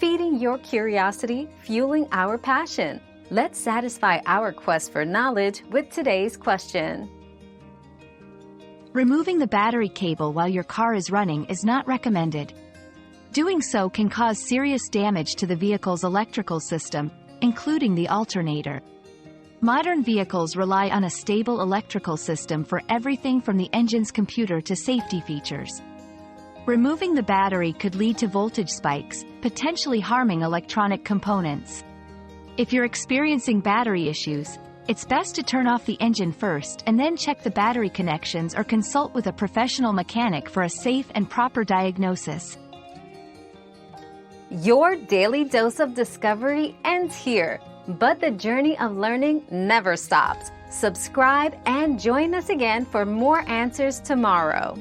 feeding your curiosity, fueling our passion. Let's satisfy our quest for knowledge with today's question. Removing the battery cable while your car is running is not recommended. Doing so can cause serious damage to the vehicle's electrical system, including the alternator. Modern vehicles rely on a stable electrical system for everything from the engine's computer to safety features. Removing the battery could lead to voltage spikes, potentially harming electronic components. If you're experiencing battery issues, it's best to turn off the engine first and then check the battery connections or consult with a professional mechanic for a safe and proper diagnosis. Your daily dose of discovery ends here, but the journey of learning never stops. Subscribe and join us again for more answers tomorrow.